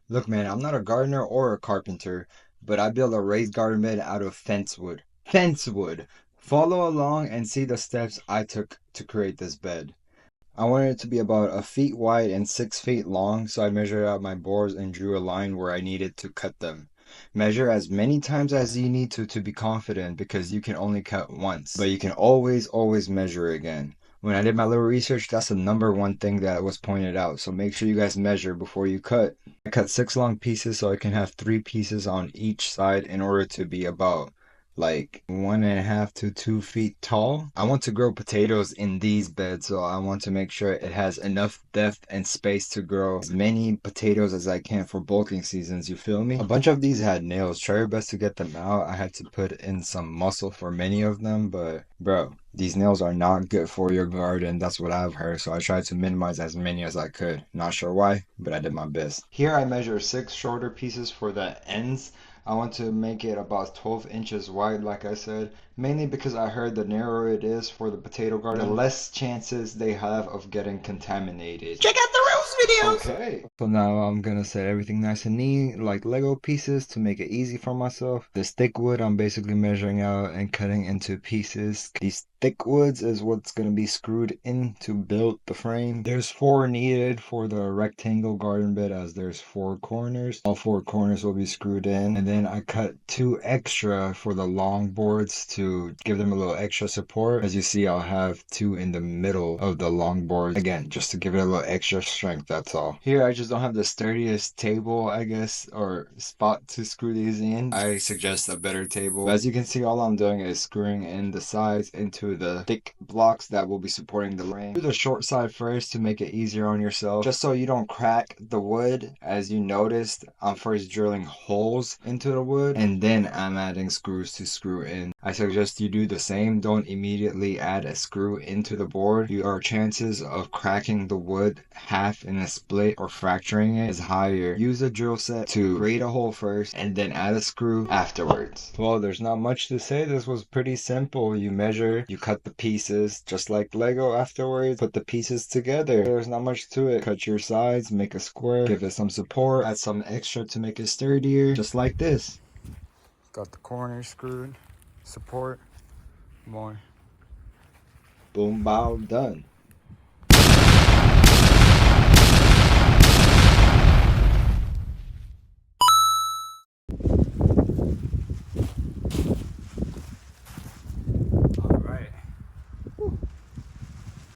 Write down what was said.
Look, man, I'm not a gardener or a carpenter, but I built a raised garden bed out of fence wood. Fence wood! Follow along and see the steps I took to create this bed. I wanted it to be about a feet wide and 6 feet long, so I measured out my boards and drew a line where I needed to cut them. Measure as many times as you need to be confident because you can only cut once, but you can always measure again. When I did my little research, that's the number one thing that was pointed out. So make sure you guys measure before you cut. I cut 6 long pieces so I can have 3 pieces on each side in order to be about like 1.5 to 2 feet tall. I want to grow potatoes in these beds, so I want to make sure it has enough depth and space to grow as many potatoes as I can for bulking seasons, you feel me? A bunch of these had nails. Try your best to get them out. I had to put in some muscle for many of them, but bro, these nails are not good for your garden. That's what I've heard, so I tried to minimize as many as I could. Not sure why, but I did my best. Here I measure 6 shorter pieces for the ends. I want to make it about 12 inches wide, like I said, mainly because I heard the narrower it is for the potato garden, the less chances they have of getting contaminated. Check out the Rose videos! Okay. So now I'm gonna set everything nice and neat, like Lego pieces to make it easy for myself. This thick wood I'm basically measuring out and cutting into pieces. These thick woods is what's gonna be screwed in to build the frame. There's 4 needed for the rectangle garden bed as there's 4 corners. All 4 corners will be screwed in. And then I cut 2 extra for the long boards to give them a little extra support. As you see, I'll have 2 in the middle of the long boards. Again, just to give it a little extra strength, that's all. Here, I just don't have the sturdiest table, I guess, or spot to screw these in. I suggest a better table. But as you can see, all I'm doing is screwing in the sides into the thick blocks that will be supporting the frame. Do the short side first to make it easier on yourself, just so you don't crack the wood. As you noticed, I'm first drilling holes into the wood, and then I'm adding screws to screw in. I suggest you do the same. Don't immediately add a screw into the board. Your chances of cracking the wood half in a split or fracturing it is higher. Use a drill set to create a hole first and then add a screw afterwards. Well, there's not much to say. This was pretty simple. You measure, you cut the pieces just like Lego afterwards, put the pieces together. There's not much to it. Cut your sides, make a square, give it some support, add some extra to make it sturdier, just like this. Got the corners screwed, support, more. Boom, bow, done.